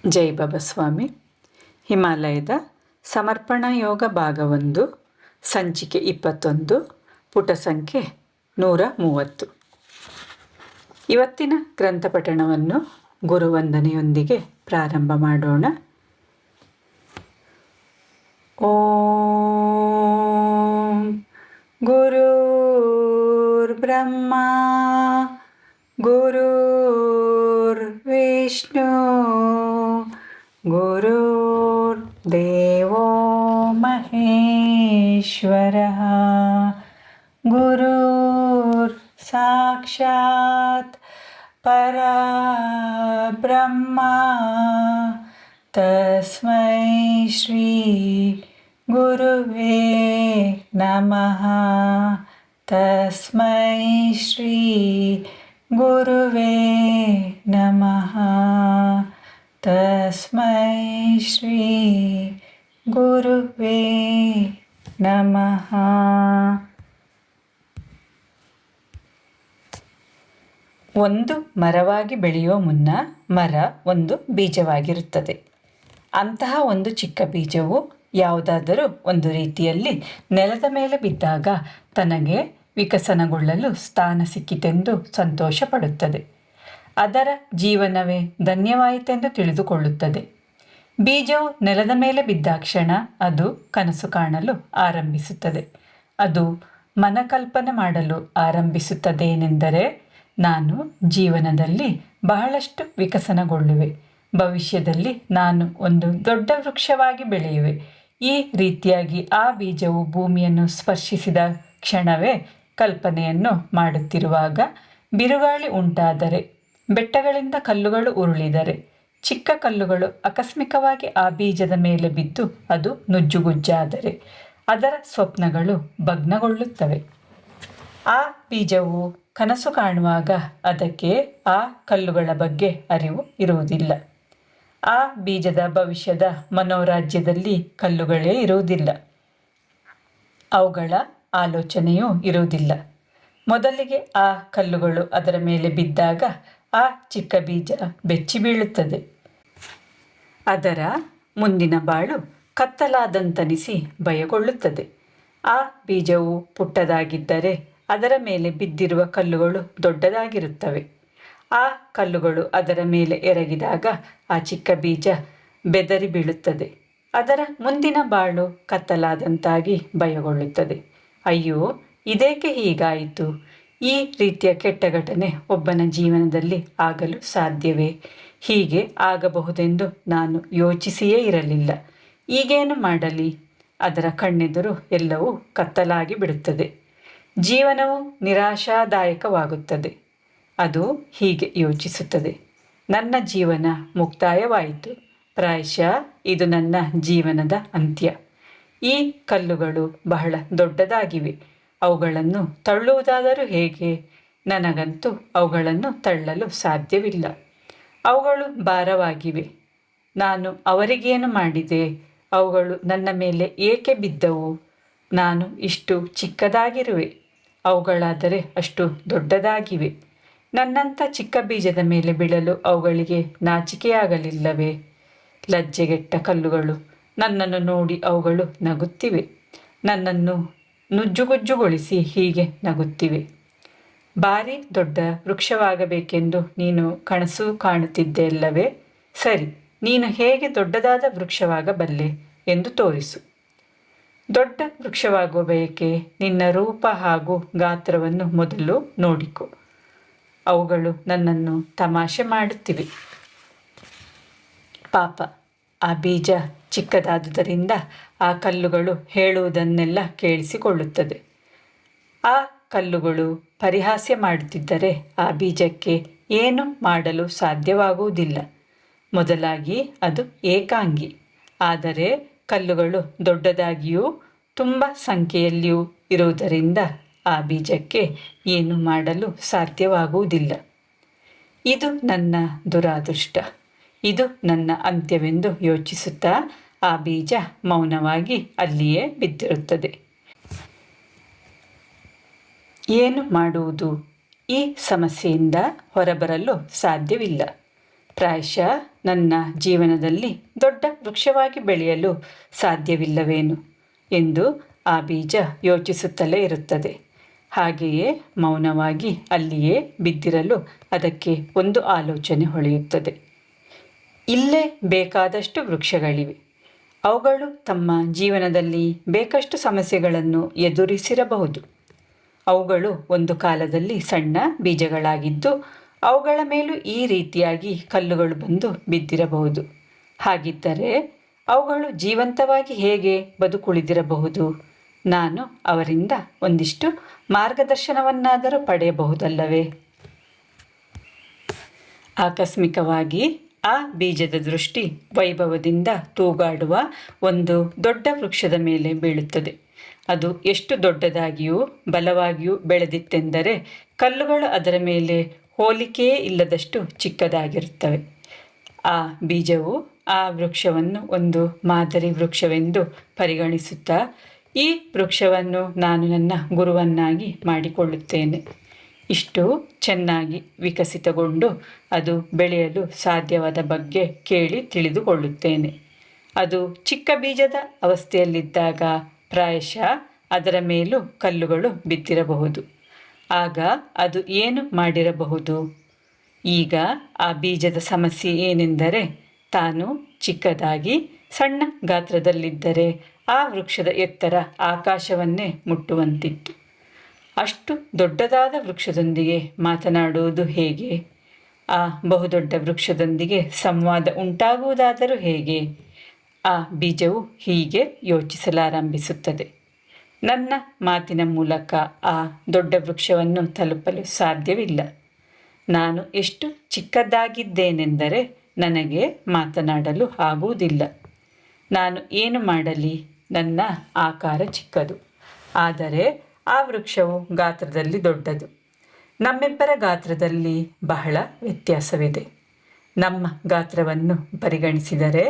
ಜೈ ಬಾಬಾ ಸ್ವಾಮಿ. ಹಿಮಾಲಯದ ಸಮರ್ಪಣಾ ಯೋಗ ಭಾಗ 1, ಸಂಚಿಕೆ 21, ಪುಟ ಸಂಖ್ಯೆ 130. ಇವತ್ತಿನ ಗ್ರಂಥಪಠಣವನ್ನು ಗುರುವಂದನೆಯೊಂದಿಗೆ ಪ್ರಾರಂಭ ಮಾಡೋಣ. ಓಂ ಗುರುರ್ ಬ್ರಹ್ಮ ಗುರುರ್ ವಿಷ್ಣು ಗುರುರ್ದೇವೋ ಮಹೇಶ್ವರಃ ಗುರುರ್ ಸಾಕ್ಷಾತ್ ಪರಬ್ರಹ್ಮ ತಸ್ಮೈ ಶ್ರೀ ಗುರುವೇ ನಮಃ. ತಸ್ಮೈ ಶ್ರೀ ಗುರುವೇ ನಮಃ. ತಸ್ಮೈ ಶ್ರೀ ಗುರುವೇ ನಮಃ. ಒಂದು ಮರವಾಗಿ ಬೆಳೆಯೋ ಮುನ್ನ ಮರ ಒಂದು ಬೀಜವಾಗಿರುತ್ತದೆ. ಅಂತಹ ಒಂದು ಚಿಕ್ಕ ಬೀಜವು ಯಾವುದಾದರೂ ಒಂದು ರೀತಿಯಲ್ಲಿ ನೆಲದ ಮೇಲೆ ಬಿದ್ದಾಗ ತನಗೆ ವಿಕಸನಗೊಳ್ಳಲು ಸ್ಥಾನ ಸಿಕ್ಕಿತೆಂದು ಸಂತೋಷ ಪಡುತ್ತದೆ. ಅದರ ಜೀವನವೇ ಧನ್ಯವಾಯಿತೆಂದು ತಿಳಿದುಕೊಳ್ಳುತ್ತದೆ. ಬೀಜವು ನೆಲದ ಮೇಲೆ ಬಿದ್ದಾಕ್ಷಣ ಅದು ಕನಸು ಕಾಣಲು ಆರಂಭಿಸುತ್ತದೆ. ಅದು ಮನಕಲ್ಪನೆ ಮಾಡಲು ಆರಂಭಿಸುತ್ತದೇನೆಂದರೆ, ನಾನು ಜೀವನದಲ್ಲಿ ಬಹಳಷ್ಟು ವಿಕಸನಗೊಳ್ಳುವೆ, ಭವಿಷ್ಯದಲ್ಲಿ ನಾನು ಒಂದು ದೊಡ್ಡ ವೃಕ್ಷವಾಗಿ ಬೆಳೆಯುವೆ. ಈ ರೀತಿಯಾಗಿ ಆ ಬೀಜವು ಭೂಮಿಯನ್ನು ಸ್ಪರ್ಶಿಸಿದ ಕ್ಷಣವೇ ಕಲ್ಪನೆಯನ್ನು ಮಾಡುತ್ತಿರುವಾಗ ಬಿರುಗಾಳಿ ಉಂಟಾದರೆ, ಬೆಟ್ಟಗಳಿಂದ ಕಲ್ಲುಗಳು ಉರುಳಿದರೆ, ಚಿಕ್ಕ ಕಲ್ಲುಗಳು ಆಕಸ್ಮಿಕವಾಗಿ ಆ ಬೀಜದ ಮೇಲೆ ಬಿದ್ದು ಅದು ನುಜ್ಜುಗುಜ್ಜಾದರೆ ಅದರ ಸ್ವಪ್ನಗಳು ಭಗ್ನಗೊಳ್ಳುತ್ತವೆ. ಆ ಬೀಜವು ಕನಸು ಕಾಣುವಾಗ ಅದಕ್ಕೆ ಆ ಕಲ್ಲುಗಳ ಬಗ್ಗೆ ಅರಿವು ಇರುವುದಿಲ್ಲ. ಆ ಬೀಜದ ಭವಿಷ್ಯದ ಮನೋರಾಜ್ಯದಲ್ಲಿ ಕಲ್ಲುಗಳೇ ಇರುವುದಿಲ್ಲ, ಅವುಗಳ ಆಲೋಚನೆಯೂ ಇರುವುದಿಲ್ಲ. ಮೊದಲಿಗೆ ಆ ಕಲ್ಲುಗಳು ಅದರ ಮೇಲೆ ಬಿದ್ದಾಗ ಆ ಚಿಕ್ಕ ಬೀಜ ಬೆಚ್ಚಿ ಬೀಳುತ್ತದೆ. ಅದರ ಮುಂದಿನ ಬಾಳು ಕತ್ತಲಾದಂತನಿಸಿ ಭಯಗೊಳ್ಳುತ್ತದೆ. ಆ ಬೀಜವು ಪುಟ್ಟದಾಗಿದ್ದರೆ ಅದರ ಮೇಲೆ ಬಿದ್ದಿರುವ ಕಲ್ಲುಗಳು ದೊಡ್ಡದಾಗಿರುತ್ತವೆ. ಆ ಕಲ್ಲುಗಳು ಅದರ ಮೇಲೆ ಎರಗಿದಾಗ ಆ ಚಿಕ್ಕ ಬೀಜ ಬೆದರಿ ಬೀಳುತ್ತದೆ. ಅದರ ಮುಂದಿನ ಬಾಳು ಕತ್ತಲಾದಂತಾಗಿ ಭಯಗೊಳ್ಳುತ್ತದೆ. ಅಯ್ಯೋ, ಇದೇಕೆ ಹೀಗಾಯಿತು? ಈ ರೀತಿಯ ಕೆಟ್ಟ ಘಟನೆ ಒಬ್ಬನ ಜೀವನದಲ್ಲಿ ಆಗಲು ಸಾಧ್ಯವೇ? ಹೀಗೆ ಆಗಬಹುದೆಂದು ನಾನು ಯೋಚಿಸಿಯೇ ಇರಲಿಲ್ಲ. ಈಗೇನು ಮಾಡಲಿ? ಅದರ ಕಣ್ಣೆದುರು ಎಲ್ಲವೂ ಕತ್ತಲಾಗಿ ಬಿಡುತ್ತದೆ. ಜೀವನವು ನಿರಾಶಾದಾಯಕವಾಗುತ್ತದೆ. ಅದು ಹೀಗೆ ಯೋಚಿಸುತ್ತದೆ, ನನ್ನ ಜೀವನ ಮುಕ್ತಾಯವಾಯಿತು, ಪ್ರಾಯಶಃ ಇದು ನನ್ನ ಜೀವನದ ಅಂತ್ಯ. ಈ ಕಲ್ಲುಗಳು ಬಹಳ ದೊಡ್ಡದಾಗಿವೆ, ಅವುಗಳನ್ನು ತಳ್ಳುವುದಾದರೂ ಹೇಗೆ? ನನಗಂತೂ ಅವುಗಳನ್ನು ತಳ್ಳಲು ಸಾಧ್ಯವಿಲ್ಲ. ಅವುಗಳು ಭಾರವಾಗಿವೆ. ನಾನು ಅವರಿಗೇನು ಮಾಡಿದೆ? ಅವುಗಳು ನನ್ನ ಮೇಲೆ ಏಕೆ ಬಿದ್ದವು? ನಾನು ಇಷ್ಟು ಚಿಕ್ಕದಾಗಿರುವೆ, ಅವುಗಳಾದರೆ ಅಷ್ಟು ದೊಡ್ಡದಾಗಿವೆ. ನನ್ನಂಥ ಚಿಕ್ಕ ಬೀಜದ ಮೇಲೆ ಬೀಳಲು ಅವುಗಳಿಗೆ ನಾಚಿಕೆಯಾಗಲಿಲ್ಲವೇ? ಲಜ್ಜೆಗೆಟ್ಟ ಕಲ್ಲುಗಳು, ನನ್ನನ್ನು ನೋಡಿ ಅವುಗಳು ನಗುತ್ತಿವೆ. ನನ್ನನ್ನು ನುಜ್ಜುಗುಜ್ಜುಗೊಳಿಸಿ ಹೀಗೆ ನಗುತ್ತಿವೆ. ಭಾರಿ ದೊಡ್ಡ ವೃಕ್ಷವಾಗಬೇಕೆಂದು ನೀನು ಕನಸು ಕಾಣುತ್ತಿದ್ದೆಯಲ್ಲವೇ? ಸರಿ, ನೀನು ಹೇಗೆ ದೊಡ್ಡದಾದ ವೃಕ್ಷವಾಗಬಲ್ಲೆ ಎಂದು ತೋರಿಸು. ದೊಡ್ಡ ವೃಕ್ಷವಾಗುವ ಬಯಕೆ ನಿನ್ನ ರೂಪ ಹಾಗೂ ಗಾತ್ರವನ್ನು ಮೊದಲು ನೋಡಿಕೊ. ಅವುಗಳು ನನ್ನನ್ನು ತಮಾಷೆ ಮಾಡುತ್ತಿವೆ. ಪಾಪ, ಆ ಬೀಜ ಚಿಕ್ಕದಾದುದರಿಂದ ಆ ಕಲ್ಲುಗಳು ಹೇಳುವುದನ್ನೆಲ್ಲ ಕೇಳಿಸಿಕೊಳ್ಳುತ್ತದೆ. ಆ ಕಲ್ಲುಗಳು ಪರಿಹಾಸ್ಯ ಮಾಡುತ್ತಿದ್ದರೆ ಆ ಬೀಜಕ್ಕೆ ಏನು ಮಾಡಲು ಸಾಧ್ಯವಾಗುವುದಿಲ್ಲ. ಮೊದಲಾಗಿ ಅದು ಏಕಾಂಗಿ. ಆದರೆ ಕಲ್ಲುಗಳು ದೊಡ್ಡದಾಗಿಯೂ ತುಂಬ ಸಂಖ್ಯೆಯಲ್ಲಿಯೂ ಇರುವುದರಿಂದ ಆ ಬೀಜಕ್ಕೆ ಏನು ಮಾಡಲು ಸಾಧ್ಯವಾಗುವುದಿಲ್ಲ. ಇದು ನನ್ನ ದುರಾದೃಷ್ಟ, ಇದು ನನ್ನ ಅಂತ್ಯವೆಂದು ಯೋಚಿಸುತ್ತಾ ಆ ಬೀಜ ಮೌನವಾಗಿ ಅಲ್ಲಿಯೇ ಬಿದ್ದಿರುತ್ತದೆ. ಏನು ಮಾಡುವುದು? ಈ ಸಮಸ್ಯೆಯಿಂದ ಹೊರಬರಲು ಸಾಧ್ಯವಿಲ್ಲ. ಪ್ರಾಯಶಃ ನನ್ನ ಜೀವನದಲ್ಲಿ ದೊಡ್ಡ ವೃಕ್ಷವಾಗಿ ಬೆಳೆಯಲು ಸಾಧ್ಯವಿಲ್ಲವೇನು ಎಂದು ಆ ಬೀಜ ಯೋಚಿಸುತ್ತಲೇ ಇರುತ್ತದೆ. ಹಾಗೆಯೇ ಮೌನವಾಗಿ ಅಲ್ಲಿಯೇ ಬಿದ್ದಿರಲು ಅದಕ್ಕೆ ಒಂದು ಆಲೋಚನೆ ಹೊಳೆಯುತ್ತದೆ. ಇಲ್ಲೇ ಬೇಕಾದಷ್ಟು ವೃಕ್ಷಗಳಿವೆ. ಅವುಗಳು ತಮ್ಮ ಜೀವನದಲ್ಲಿ ಬೇಕಷ್ಟು ಸಮಸ್ಯೆಗಳನ್ನು ಎದುರಿಸಿರಬಹುದು. ಅವುಗಳು ಒಂದು ಕಾಲದಲ್ಲಿ ಸಣ್ಣ ಬೀಜಗಳಾಗಿದ್ದು ಅವುಗಳ ಮೇಲೂ ಈ ರೀತಿಯಾಗಿ ಕಲ್ಲುಗಳು ಬಂದು ಬಿದ್ದಿರಬಹುದು. ಹಾಗಿದ್ದರೆ ಅವುಗಳು ಜೀವಂತವಾಗಿ ಹೇಗೆ ಬದುಕುಳಿದಿರಬಹುದು? ನಾನು ಅವರಿಂದ ಒಂದಿಷ್ಟು ಮಾರ್ಗದರ್ಶನವನ್ನಾದರೂ ಪಡೆಯಬಹುದಲ್ಲವೇ? ಆಕಸ್ಮಿಕವಾಗಿ ಆ ಬೀಜದ ದೃಷ್ಟಿ ವೈಭವದಿಂದ ತೂಗಾಡುವ ಒಂದು ದೊಡ್ಡ ವೃಕ್ಷದ ಮೇಲೆ ಬೀಳುತ್ತದೆ. ಅದು ಎಷ್ಟು ದೊಡ್ಡದಾಗಿಯೂ ಬಲವಾಗಿಯೂ ಬೆಳೆದಿತ್ತೆಂದರೆ ಕಲ್ಲುಗಳು ಅದರ ಮೇಲೆ ಹೋಲಿಕೆಯೇ ಇಲ್ಲದಷ್ಟು ಚಿಕ್ಕದಾಗಿರುತ್ತವೆ. ಆ ಬೀಜವು ಆ ವೃಕ್ಷವನ್ನು ಒಂದು ಮಾದರಿ ವೃಕ್ಷವೆಂದು ಪರಿಗಣಿಸುತ್ತಾ, ಈ ವೃಕ್ಷವನ್ನು ನಾನು ನನ್ನ ಗುರುವನ್ನಾಗಿ ಮಾಡಿಕೊಳ್ಳುತ್ತೇನೆ. ಇಷ್ಟು ಚೆನ್ನಾಗಿ ವಿಕಸಿತಗೊಂಡು ಅದು ಬೆಳೆಯಲು ಸಾಧ್ಯವಾದ ಬಗ್ಗೆ ಕೇಳಿ ತಿಳಿದುಕೊಳ್ಳುತ್ತೇನೆ. ಅದು ಚಿಕ್ಕ ಬೀಜದ ಅವಸ್ಥೆಯಲ್ಲಿದ್ದಾಗ ಪ್ರಾಯಶಃ ಅದರ ಮೇಲೂ ಕಲ್ಲುಗಳು ಬಿದ್ದಿರಬಹುದು. ಆಗ ಅದು ಏನು ಮಾಡಿರಬಹುದು? ಈಗ ಆ ಬೀಜದ ಸಮಸ್ಯೆ ಏನೆಂದರೆ, ತಾನು ಚಿಕ್ಕದಾಗಿ ಸಣ್ಣ ಗಾತ್ರದಲ್ಲಿದ್ದರೆ ಆ ವೃಕ್ಷದ ಎತ್ತರ ಆಕಾಶವನ್ನೇ ಮುಟ್ಟುವಂತಿತ್ತು. ಅಷ್ಟು ದೊಡ್ಡದಾದ ವೃಕ್ಷದೊಂದಿಗೆ ಮಾತನಾಡುವುದು ಹೇಗೆ? ಆ ಬಹುದೊಡ್ಡ ವೃಕ್ಷದೊಂದಿಗೆ ಸಂವಾದ ಉಂಟಾಗುವುದಾದರೂ ಹೇಗೆ? ಆ ಬೀಜವು ಹೀಗೆ ಯೋಚಿಸಲಾರಂಭಿಸುತ್ತದೆ. ನನ್ನ ಮಾತಿನ ಮೂಲಕ ಆ ದೊಡ್ಡ ವೃಕ್ಷವನ್ನು ತಲುಪಲು ಸಾಧ್ಯವಿಲ್ಲ. ನಾನು ಎಷ್ಟು ಚಿಕ್ಕದಾಗಿದ್ದೇನೆಂದರೆ ನನಗೆ ಮಾತನಾಡಲು ಆಗುವುದಿಲ್ಲ. ನಾನು ಏನು ಮಾಡಲಿ? ನನ್ನ ಆಕಾರ ಚಿಕ್ಕದು, ಆದರೆ ಆ ವೃಕ್ಷವು ಗಾತ್ರದಲ್ಲಿ ದೊಡ್ಡದು. ನಮ್ಮಿಬ್ಬರ ಗಾತ್ರದಲ್ಲಿ ಬಹಳ ವ್ಯತ್ಯಾಸವಿದೆ. ನಮ್ಮ ಗಾತ್ರವನ್ನು ಪರಿಗಣಿಸಿದರೆ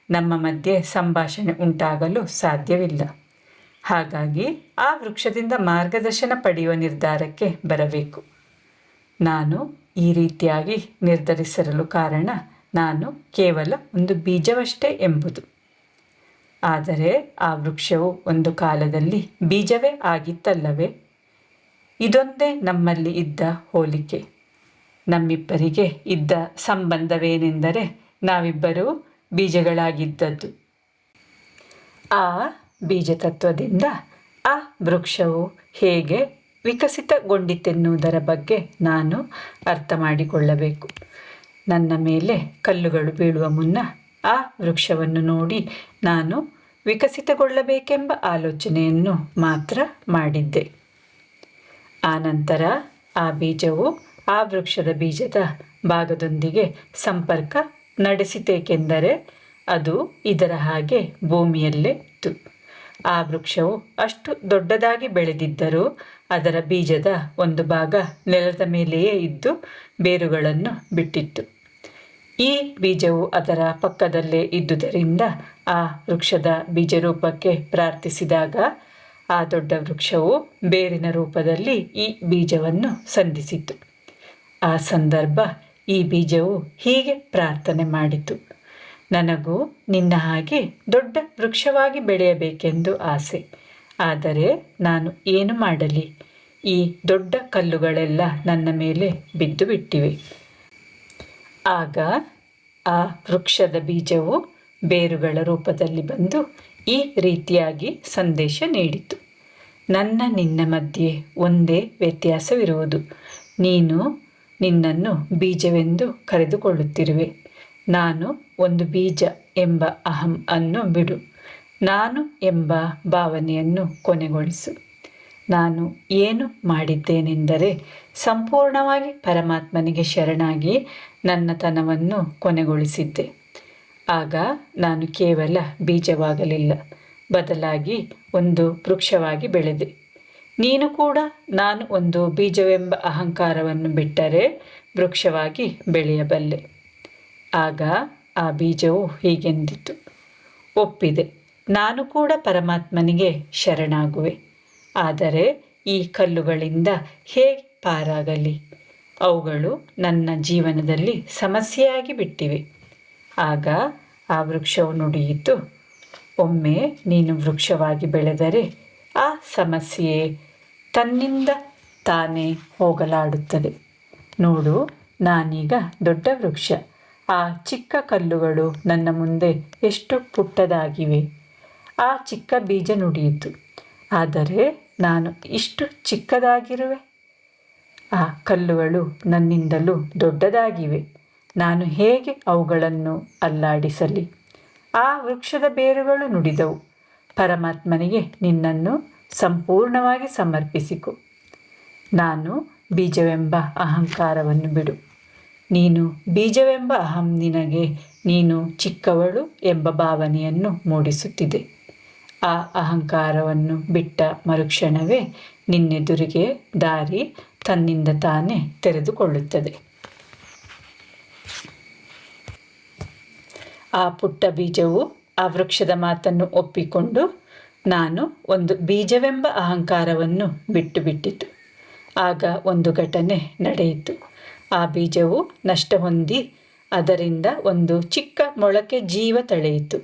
ನಮ್ಮ ಮಧ್ಯೆ ಸಂಭಾಷಣೆ ಉಂಟಾಗಲು ಸಾಧ್ಯವಿಲ್ಲ. ಹಾಗಾಗಿ ಆ ವೃಕ್ಷದಿಂದ ಮಾರ್ಗದರ್ಶನ ಪಡೆಯುವ ನಿರ್ಧಾರಕ್ಕೆ ಬರಬೇಕು. ನಾನು ಈ ರೀತಿಯಾಗಿ ನಿರ್ಧರಿಸಿರಲು ಕಾರಣ ನಾನು ಕೇವಲ ಒಂದು ಬೀಜವಷ್ಟೇ ಎಂಬುದು. ಆದರೆ ಆ ವೃಕ್ಷವು ಒಂದು ಕಾಲದಲ್ಲಿ ಬೀಜವೇ ಆಗಿತ್ತಲ್ಲವೇ? ಇದೊಂದೇ ನಮ್ಮಲ್ಲಿ ಇದ್ದ ಹೋಲಿಕೆ. ನಮ್ಮಿಬ್ಬರಿಗೆ ಇದ್ದ ಸಂಬಂಧವೇನೆಂದರೆ ನಾವಿಬ್ಬರೂ ಬೀಜಗಳಾಗಿದ್ದದ್ದು. ಆ ಬೀಜತತ್ವದಿಂದ ಆ ವೃಕ್ಷವು ಹೇಗೆ ವಿಕಸಿತಗೊಂಡಿತೆನ್ನುವುದರ ಬಗ್ಗೆ ನಾನು ಅರ್ಥ ಮಾಡಿಕೊಳ್ಳಬೇಕು. ನನ್ನ ಮೇಲೆ ಕಲ್ಲುಗಳು ಬೀಳುವ ಮುನ್ನ ಆ ವೃಕ್ಷವನ್ನು ನೋಡಿ ನಾನು ವಿಕಸಿತಗೊಳ್ಳಬೇಕೆಂಬ ಆಲೋಚನೆಯನ್ನು ಮಾತ್ರ ಮಾಡಿದ್ದೆ. ಆನಂತರ ಆ ಬೀಜವು ಆ ವೃಕ್ಷದ ಬೀಜದ ಭಾಗದೊಂದಿಗೆ ಸಂಪರ್ಕ ನಡೆಸಿತೇಕೆಂದರೆ ಅದು ಇದರ ಹಾಗೆ ಭೂಮಿಯಲ್ಲೇ ಇತ್ತು. ಆ ವೃಕ್ಷವು ಅಷ್ಟು ದೊಡ್ಡದಾಗಿ ಬೆಳೆದಿದ್ದರೂ ಅದರ ಬೀಜದ ಒಂದು ಭಾಗ ನೆಲದ ಮೇಲೆಯೇ ಇದ್ದು ಬೇರುಗಳನ್ನು ಬಿಟ್ಟಿತ್ತು. ಈ ಬೀಜವು ಅದರ ಪಕ್ಕದಲ್ಲೇ ಇದ್ದುದರಿಂದ ಆ ವೃಕ್ಷದ ಬೀಜರೂಪಕ್ಕೆ ಪ್ರಾರ್ಥಿಸಿದಾಗ ಆ ದೊಡ್ಡ ವೃಕ್ಷವು ಬೇರಿನ ರೂಪದಲ್ಲಿ ಈ ಬೀಜವನ್ನು ಸಂಧಿಸಿತು. ಆ ಸಂದರ್ಭ ಈ ಬೀಜವು ಹೀಗೆ ಪ್ರಾರ್ಥನೆ ಮಾಡಿತು: ನನಗೂ ನಿನ್ನ ಹಾಗೆ ದೊಡ್ಡ ವೃಕ್ಷವಾಗಿ ಬೆಳೆಯಬೇಕೆಂದು ಆಸೆ. ಆದರೆ ನಾನು ಏನು ಮಾಡಲಿ? ಈ ದೊಡ್ಡ ಕಲ್ಲುಗಳೆಲ್ಲ ನನ್ನ ಮೇಲೆ ಬಿದ್ದು ಬಿಟ್ಟಿವೆ. ಆಗ ಆ ವೃಕ್ಷದ ಬೀಜವು ಬೇರುಗಳ ರೂಪದಲ್ಲಿ ಬಂದು ಈ ರೀತಿಯಾಗಿ ಸಂದೇಶ ನೀಡಿತು: ನನ್ನ ನಿನ್ನ ಮಧ್ಯೆ ಒಂದೇ ವ್ಯತ್ಯಾಸವಿರುವುದು. ನೀನು ನಿನ್ನನ್ನು ಬೀಜವೆಂದು ಕರೆದುಕೊಳ್ಳುತ್ತಿರುವೆ. ನಾನು ಒಂದು ಬೀಜ ಎಂಬ ಅಹಂ ಅನ್ನು ಬಿಡು. ನಾನು ಎಂಬ ಭಾವನೆಯನ್ನು ಕೊನೆಗೊಳಿಸು. ನಾನು ಏನು ಮಾಡಿದ್ದೇನೆಂದರೆ ಸಂಪೂರ್ಣವಾಗಿ ಪರಮಾತ್ಮನಿಗೆ ಶರಣಾಗಿ ನನ್ನತನವನ್ನು ಕೊನೆಗೊಳಿಸಿದ್ದೆ. ಆಗ ನಾನು ಕೇವಲ ಬೀಜವಾಗಲಿಲ್ಲ, ಬದಲಾಗಿ ಒಂದು ವೃಕ್ಷವಾಗಿ ಬೆಳೆದೆ. ನೀನು ಕೂಡ ನಾನು ಒಂದು ಬೀಜವೆಂಬ ಅಹಂಕಾರವನ್ನು ಬಿಟ್ಟರೆ ವೃಕ್ಷವಾಗಿ ಬೆಳೆಯಬಲ್ಲೆ. ಆಗ ಆ ಬೀಜವು ಹೀಗೆಂದಿತು: ಒಪ್ಪಿದೆ, ನಾನು ಕೂಡ ಪರಮಾತ್ಮನಿಗೆ ಶರಣಾಗುವೆ. ಆದರೆ ಈ ಕಲ್ಲುಗಳಿಂದ ಹೇಗೆ ಪಾರಾಗಲಿ? ಅವುಗಳು ನನ್ನ ಜೀವನದಲ್ಲಿ ಸಮಸ್ಯೆಯಾಗಿ ಬಿಟ್ಟಿವೆ. ಆಗ ಆ ವೃಕ್ಷವು ನುಡಿಯಿತು, ಒಮ್ಮೆ ನೀನು ವೃಕ್ಷವಾಗಿ ಬೆಳೆದರೆ ಆ ಸಮಸ್ಯೆ ತನ್ನಿಂದ ತಾನೇ ಹೋಗಲಾಡುತ್ತದೆ. ನೋಡು, ನಾನೀಗ ದೊಡ್ಡ ವೃಕ್ಷ. ಆ ಚಿಕ್ಕ ಕಲ್ಲುಗಳು ನನ್ನ ಮುಂದೆ ಎಷ್ಟು ಪುಟ್ಟದಾಗಿವೆ. ಆ ಚಿಕ್ಕ ಬೀಜ ನುಡಿಯಿತು, ಆದರೆ ನಾನು ಇಷ್ಟು ಚಿಕ್ಕದಾಗಿರುವೆ. ಆ ಕಲ್ಲುಗಳು ನನ್ನಿಂದಲೂ ದೊಡ್ಡದಾಗಿವೆ. ನಾನು ಹೇಗೆ ಅವುಗಳನ್ನು ಅಲ್ಲಾಡಿಸಲಿ? ಆ ವೃಕ್ಷದ ಬೇರುಗಳು ನುಡಿದವು, ಪರಮಾತ್ಮನಿಗೆ ನಿನ್ನನ್ನು ಸಂಪೂರ್ಣವಾಗಿ ಸಮರ್ಪಿಸಿಕೊ. ನಾನು ಬೀಜವೆಂಬ ಅಹಂಕಾರವನ್ನು ಬಿಡು. ನೀನು ಬೀಜವೆಂಬ ಅಹಂ ನಿನಗೆ ನೀನು ಚಿಕ್ಕವಳು ಎಂಬ ಭಾವನೆಯನ್ನು ಮೂಡಿಸುತ್ತಿದೆ. ಆ ಅಹಂಕಾರವನ್ನು ಬಿಟ್ಟ ಮರುಕ್ಷಣವೇ ನಿನ್ನೆದುರಿಗೆ ದಾರಿ ತನ್ನಿಂದ ತಾನೇ ತೆರೆದುಕೊಳ್ಳುತ್ತದೆ. ಆ ಪುಟ್ಟ ಬೀಜವು ಆ ವೃಕ್ಷದ ಮಾತನ್ನು ಒಪ್ಪಿಕೊಂಡು ನಾನು ಒಂದು ಬೀಜವೆಂಬ ಅಹಂಕಾರವನ್ನು ಬಿಟ್ಟು ಬಿಟ್ಟಿತು. ಆಗ ಒಂದು ಘಟನೆ ನಡೆಯಿತು. ಆ ಬೀಜವು ನಷ್ಟ ಹೊಂದಿ ಅದರಿಂದ ಒಂದು ಚಿಕ್ಕ ಮೊಳಕೆ ಜೀವ ತಳೆಯಿತು.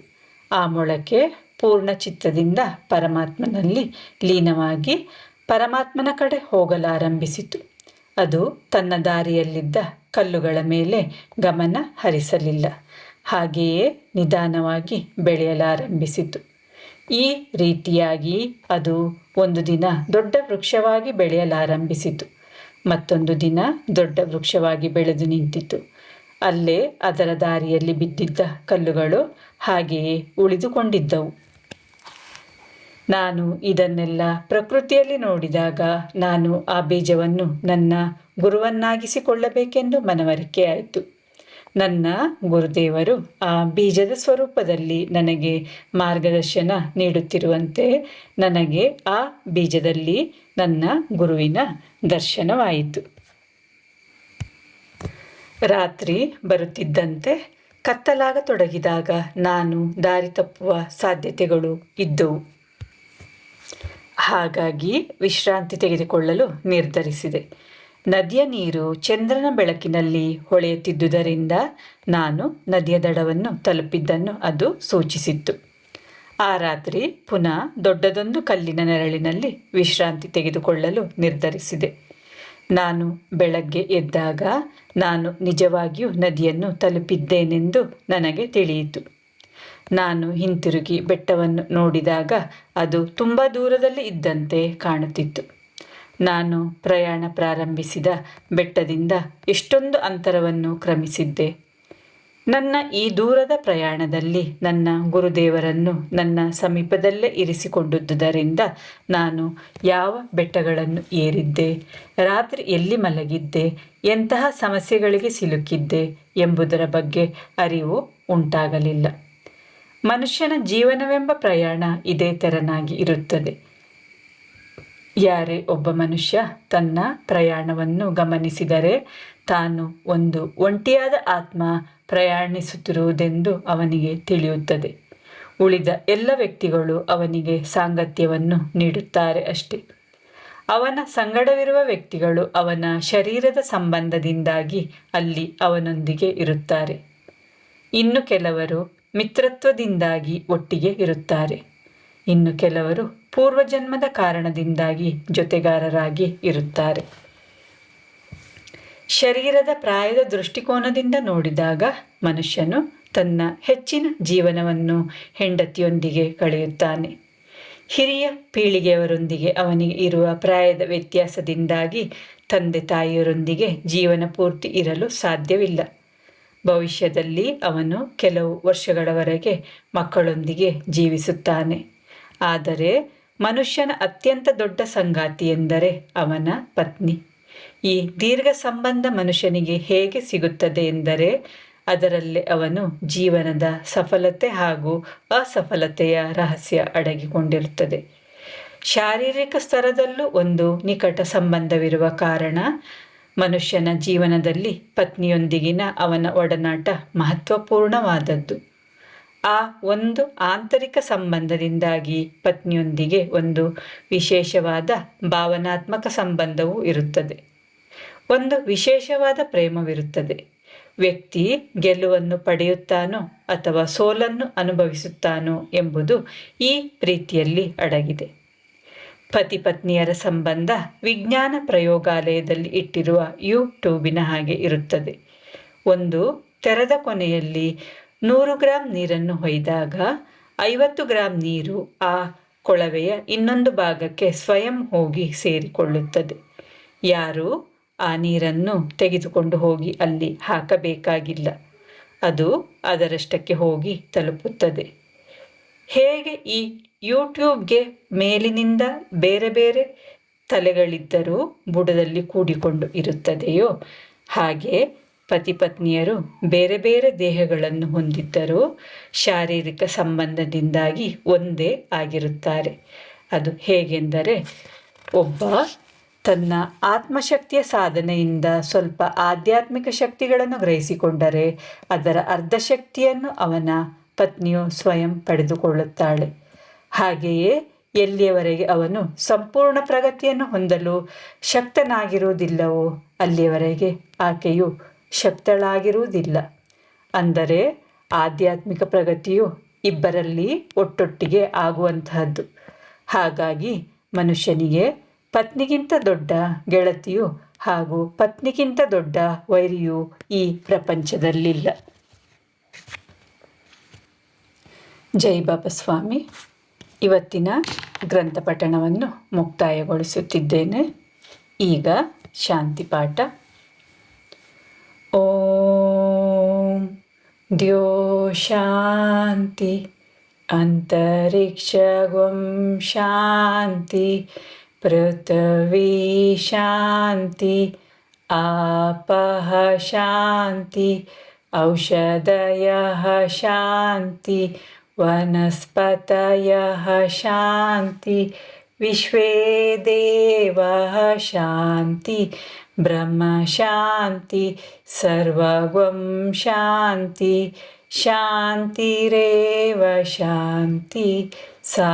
ಆ ಮೊಳಕೆ ಪೂರ್ಣ ಚಿತ್ತದಿಂದ ಪರಮಾತ್ಮನಲ್ಲಿ ಲೀನವಾಗಿ ಪರಮಾತ್ಮನ ಕಡೆ ಹೋಗಲಾರಂಭಿಸಿತು. ಅದು ತನ್ನ ದಾರಿಯಲ್ಲಿದ್ದ ಕಲ್ಲುಗಳ ಮೇಲೆ ಗಮನ ಹರಿಸಲಿಲ್ಲ. ಹಾಗೆಯೇ ನಿಧಾನವಾಗಿ ಬೆಳೆಯಲಾರಂಭಿಸಿತು. ಈ ರೀತಿಯಾಗಿ ಅದು ಒಂದು ದಿನ ದೊಡ್ಡ ವೃಕ್ಷವಾಗಿ ಬೆಳೆಯಲಾರಂಭಿಸಿತು. ಮತ್ತೊಂದು ದಿನ ದೊಡ್ಡ ವೃಕ್ಷವಾಗಿ ಬೆಳೆದು ನಿಂತಿತು. ಅಲ್ಲೇ ಅದರ ದಾರಿಯಲ್ಲಿ ಬಿದ್ದಿದ್ದ ಕಲ್ಲುಗಳು ಹಾಗೆಯೇ ಉಳಿದುಕೊಂಡಿದ್ದವು. ನಾನು ಇದನ್ನೆಲ್ಲ ಪ್ರಕೃತಿಯಲ್ಲಿ ನೋಡಿದಾಗ ನಾನು ಆ ಬೀಜವನ್ನು ನನ್ನ ಗುರುವನ್ನಾಗಿಸಿಕೊಳ್ಳಬೇಕೆಂದು ಮನವರಿಕೆ ಆಯಿತು. ನನ್ನ ಗುರುದೇವರು ಆ ಬೀಜದ ಸ್ವರೂಪದಲ್ಲಿ ನನಗೆ ಮಾರ್ಗದರ್ಶನ ನೀಡುತ್ತಿರುವಂತೆ ನನಗೆ ಆ ಬೀಜದಲ್ಲಿ ನನ್ನ ಗುರುವಿನ ದರ್ಶನವಾಯಿತು. ರಾತ್ರಿ ಬರುತ್ತಿದ್ದಂತೆ ಕತ್ತಲಾಗತೊಡಗಿದಾಗ ನಾನು ದಾರಿ ತಪ್ಪುವ ಸಾಧ್ಯತೆಗಳು ಇದ್ದವು. ಹಾಗಾಗಿ ವಿಶ್ರಾಂತಿ ತೆಗೆದುಕೊಳ್ಳಲು ನಿರ್ಧರಿಸಿದೆ. ನದಿಯ ನೀರು ಚಂದ್ರನ ಬೆಳಕಿನಲ್ಲಿ ಹೊಳೆಯುತ್ತಿದ್ದುದರಿಂದ ನಾನು ನದಿಯ ದಡವನ್ನು ತಲುಪಿದ್ದನ್ನು ಅದು ಸೂಚಿಸಿತ್ತು. ಆ ರಾತ್ರಿ ಪುನಃ ದೊಡ್ಡದೊಂದು ಕಲ್ಲಿನ ನೆರಳಿನಲ್ಲಿ ವಿಶ್ರಾಂತಿ ತೆಗೆದುಕೊಳ್ಳಲು ನಿರ್ಧರಿಸಿದೆ. ನಾನು ಬೆಳಗ್ಗೆ ಎದ್ದಾಗ ನಾನು ನಿಜವಾಗಿಯೂ ನದಿಯನ್ನು ತಲುಪಿದ್ದೇನೆಂದು ನನಗೆ ತಿಳಿಯಿತು. ನಾನು ಹಿಂತಿರುಗಿ ಬೆಟ್ಟವನ್ನು ನೋಡಿದಾಗ ಅದು ತುಂಬ ದೂರದಲ್ಲಿ ಇದ್ದಂತೆ ಕಾಣುತ್ತಿತ್ತು. ನಾನು ಪ್ರಯಾಣ ಪ್ರಾರಂಭಿಸಿದ ಬೆಟ್ಟದಿಂದ ಎಷ್ಟೊಂದು ಅಂತರವನ್ನು ಕ್ರಮಿಸಿದ್ದೆ. ನನ್ನ ಈ ದೂರದ ಪ್ರಯಾಣದಲ್ಲಿ ನನ್ನ ಗುರುದೇವರನ್ನು ನನ್ನ ಸಮೀಪದಲ್ಲೇ ಇರಿಸಿಕೊಂಡಿದ್ದುದರಿಂದ ನಾನು ಯಾವ ಬೆಟ್ಟಗಳನ್ನು ಏರಿದ್ದೆ, ರಾತ್ರಿ ಎಲ್ಲಿ ಮಲಗಿದ್ದೆ, ಎಂತಹ ಸಮಸ್ಯೆಗಳಿಗೆ ಸಿಲುಕಿದ್ದೆ ಎಂಬುದರ ಬಗ್ಗೆ ಅರಿವು ಉಂಟಾಗಲಿಲ್ಲ. ಮನುಷ್ಯನ ಜೀವನವೆಂಬ ಪ್ರಯಾಣ ಇದೇ ತೆರನಾಗಿ ಇರುತ್ತದೆ. ಯಾರೇ ಒಬ್ಬ ಮನುಷ್ಯ ತನ್ನ ಪ್ರಯಾಣವನ್ನು ಗಮನಿಸಿದರೆ ತಾನು ಒಂದು ಒಂಟಿಯಾದ ಆತ್ಮ ಪ್ರಯಾಣಿಸುತ್ತಿರುವುದೆಂದು ಅವನಿಗೆ ತಿಳಿಯುತ್ತದೆ. ಉಳಿದ ಎಲ್ಲ ವ್ಯಕ್ತಿಗಳು ಅವನಿಗೆ ಸಾಂಗತ್ಯವನ್ನು ನೀಡುತ್ತಾರೆ ಅಷ್ಟೆ. ಅವನ ಸಂಗಡವಿರುವ ವ್ಯಕ್ತಿಗಳು ಅವನ ಶರೀರದ ಸಂಬಂಧದಿಂದಾಗಿ ಅಲ್ಲಿ ಅವನೊಂದಿಗೆ ಇರುತ್ತಾರೆ. ಇನ್ನು ಕೆಲವರು ಮಿತ್ರತ್ವದಿಂದಾಗಿ ಒಟ್ಟಿಗೆ ಇರುತ್ತಾರೆ. ಇನ್ನು ಕೆಲವರು ಪೂರ್ವಜನ್ಮದ ಕಾರಣದಿಂದಾಗಿ ಜೊತೆಗಾರರಾಗಿ ಇರುತ್ತಾರೆ. ಶರೀರದ ಪ್ರಾಯದ ದೃಷ್ಟಿಕೋನದಿಂದ ನೋಡಿದಾಗ ಮನುಷ್ಯನು ತನ್ನ ಹೆಚ್ಚಿನ ಜೀವನವನ್ನು ಹೆಂಡತಿಯೊಂದಿಗೆ ಕಳೆಯುತ್ತಾನೆ. ಹಿರಿಯ ಪೀಳಿಗೆಯವರೊಂದಿಗೆ ಅವನಿಗೆ ಇರುವ ಪ್ರಾಯದ ವ್ಯತ್ಯಾಸದಿಂದಾಗಿ ತಂದೆ ತಾಯಿಯರೊಂದಿಗೆ ಜೀವನ ಪೂರ್ತಿ ಇರಲು ಸಾಧ್ಯವಿಲ್ಲ. ಭವಿಷ್ಯದಲ್ಲಿ ಅವನು ಕೆಲವು ವರ್ಷಗಳವರೆಗೆ ಮಕ್ಕಳೊಂದಿಗೆ ಜೀವಿಸುತ್ತಾನೆ. ಆದರೆ ಮನುಷ್ಯನ ಅತ್ಯಂತ ದೊಡ್ಡ ಸಂಗಾತಿ ಎಂದರೆ ಅವನ ಪತ್ನಿ. ಈ ದೀರ್ಘ ಸಂಬಂಧ ಮನುಷ್ಯನಿಗೆ ಹೇಗೆ ಸಿಗುತ್ತದೆ ಎಂದರೆ ಅದರಲ್ಲಿ ಅವನು ಜೀವನದ ಸಫಲತೆ ಹಾಗೂ ಅಸಫಲತೆಯ ರಹಸ್ಯ ಅಡಗಿಕೊಂಡಿರುತ್ತದೆ. ಶಾರೀರಿಕ ಸ್ತರದಲ್ಲೂ ಒಂದು ನಿಕಟ ಸಂಬಂಧವಿರುವ ಕಾರಣ ಮನುಷ್ಯನ ಜೀವನದಲ್ಲಿ ಪತ್ನಿಯೊಂದಿಗಿನ ಅವನ ಒಡನಾಟ ಮಹತ್ವಪೂರ್ಣವಾದದ್ದು. ಆ ಒಂದು ಆಂತರಿಕ ಸಂಬಂಧದಿಂದಾಗಿ ಪತ್ನಿಯೊಂದಿಗೆ ಒಂದು ವಿಶೇಷವಾದ ಭಾವನಾತ್ಮಕ ಸಂಬಂಧವೂ ಇರುತ್ತದೆ. ಒಂದು ವಿಶೇಷವಾದ ಪ್ರೇಮವಿರುತ್ತದೆ. ವ್ಯಕ್ತಿ ಗೆಲುವನ್ನು ಪಡೆಯುತ್ತಾನೋ ಅಥವಾ ಸೋಲನ್ನು ಅನುಭವಿಸುತ್ತಾನೋ ಎಂಬುದು ಈ ಪ್ರೀತಿಯಲ್ಲಿ ಅಡಗಿದೆ. ಪತಿ ಪತ್ನಿಯರ ಸಂಬಂಧ ವಿಜ್ಞಾನ ಪ್ರಯೋಗಾಲಯದಲ್ಲಿ ಇಟ್ಟಿರುವ ಯೂಟ್ಯೂಬಿನ ಹಾಗೆ ಇರುತ್ತದೆ. ಒಂದು ತೆರೆದ ಕೊನೆಯಲ್ಲಿ 100 ಗ್ರಾಂ ನೀರನ್ನು ಹೊಯ್ದಾಗ 50 ಗ್ರಾಂ ನೀರು ಆ ಕೊಳವೆಯ ಇನ್ನೊಂದು ಭಾಗಕ್ಕೆ ಸ್ವಯಂ ಹೋಗಿ ಸೇರಿಕೊಳ್ಳುತ್ತದೆ. ಯಾರೂ ಆ ನೀರನ್ನು ತೆಗೆದುಕೊಂಡು ಹೋಗಿ ಅಲ್ಲಿ ಹಾಕಬೇಕಾಗಿಲ್ಲ. ಅದು ಅದರಷ್ಟಕ್ಕೆ ಹೋಗಿ ತಲುಪುತ್ತದೆ. ಹೇಗೆ ಈ ಯೂಟ್ಯೂಬ್ಗೆ ಮೇಲಿನಿಂದ ಬೇರೆ ಬೇರೆ ತಲೆಗಳಿದ್ದರೂ ಬುಡದಲ್ಲಿ ಕೂಡಿಕೊಂಡು ಇರುತ್ತದೆಯೋ ಹಾಗೆ ಪತಿ ಪತ್ನಿಯರು ಬೇರೆ ಬೇರೆ ದೇಹಗಳನ್ನು ಹೊಂದಿದ್ದರೂ ಶಾರೀರಿಕ ಸಂಬಂಧದಿಂದಾಗಿ ಒಂದೇ ಆಗಿರುತ್ತಾರೆ. ಅದು ಹೇಗೆಂದರೆ, ಒಬ್ಬ ತನ್ನ ಆತ್ಮಶಕ್ತಿಯ ಸಾಧನೆಯಿಂದ ಸ್ವಲ್ಪ ಆಧ್ಯಾತ್ಮಿಕ ಶಕ್ತಿಗಳನ್ನು ಗ್ರಹಿಸಿಕೊಂಡರೆ ಅದರ ಅರ್ಧ ಶಕ್ತಿಯನ್ನು ಅವನ ಪತ್ನಿಯು ಸ್ವಯಂ ಪಡೆದುಕೊಳ್ಳುತ್ತಾಳೆ. ಹಾಗೆಯೇ ಎಲ್ಲಿಯವರೆಗೆ ಅವನು ಸಂಪೂರ್ಣ ಪ್ರಗತಿಯನ್ನು ಹೊಂದಲು ಶಕ್ತನಾಗಿರುವುದಿಲ್ಲವೋ ಅಲ್ಲಿಯವರೆಗೆ ಆಕೆಯು ಶಕ್ತಳಾಗಿರುವುದಿಲ್ಲ. ಅಂದರೆ ಆಧ್ಯಾತ್ಮಿಕ ಪ್ರಗತಿಯು ಇಬ್ಬರಲ್ಲಿ ಒಟ್ಟೊಟ್ಟಿಗೆ ಆಗುವಂತಹದ್ದು. ಹಾಗಾಗಿ ಮನುಷ್ಯನಿಗೆ ಪತ್ನಿಗಿಂತ ದೊಡ್ಡ ಗೆಳತಿಯು ಹಾಗೂ ಪತ್ನಿಗಿಂತ ದೊಡ್ಡ ವೈರಿಯು ಈ ಪ್ರಪಂಚದಲ್ಲಿಲ್ಲ. ಜೈ ಬಾಬಾ ಸ್ವಾಮಿ. ಇವತ್ತಿನ ಗ್ರಂಥ ಪಠಣವನ್ನು ಮುಕ್ತಾಯಗೊಳಿಸುತ್ತಿದ್ದೇನೆ. ಈಗ ಶಾಂತಿ ಪಾಠ. ಓಂ ದ್ಯೋ ಶಾಂತಿ ಅಂತರಿಕ್ಷಂ ಶಾಂತಿ ಪೃಥ್ವೀ ಶಾಂತಿ ಆಪಃ ಶಾಂತಿ ಔಷಧಯಃ ಶಾಂತಿ ವನಸ್ಪತಯಃ ಶಾಂತಿ ವಿಶ್ವೇ ದೇವಃ ಶಾಂತಿ ಬ್ರಹ್ಮ ಶಾಂತಿ ಸರ್ವಗಂ ಶಾಂತಿ ಶಾಂತಿರೇವ ಶಾಂತಿ ಸಾ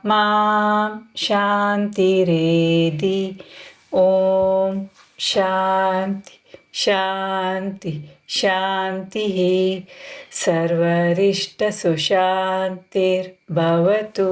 ಮಾಂ ಶಾಂತಿರೇಧಿ. ಓಂ ಶಾಂತಿ ಶಾಂತಿ ಶಾಂತಿ. ಸರ್ವರಿಷ್ಟ ಸುಶಾಂತಿರ್ಭವತು.